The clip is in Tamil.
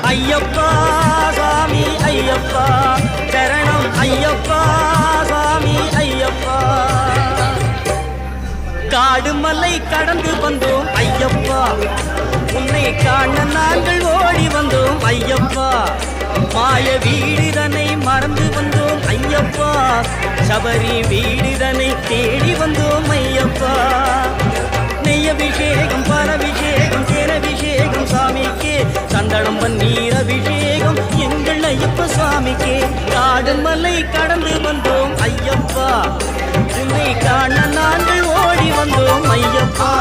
ஐயப்பா சாமி ஐயப்பா சரணம் ஐயப்பா சாமி ஐயப்பா. காடு மலை கடந்து வந்தோம் ஐயப்பா, உன்னை காண நாங்கள் ஓடி வந்தோம் ஐயப்பா. மாய வீடுதனை மறந்து வந்தோம் ஐயப்பா, சபரி வீடுதனை தேடி வந்தோம் ஐயப்பா. நெய்யபிஷேகம் பரபிஷேகம் தேனபிஷேகம் சாமிக்கே, சந்தனம் பன்னீர் அபிஷேகம் எங்கள் ஐயப்ப சுவாமிக்கே. காடு மலை கடந்து வந்தோம் ஐயப்பா, உன்னை காண நாங்கள் ஓடி வந்தோம் ஐயப்பா.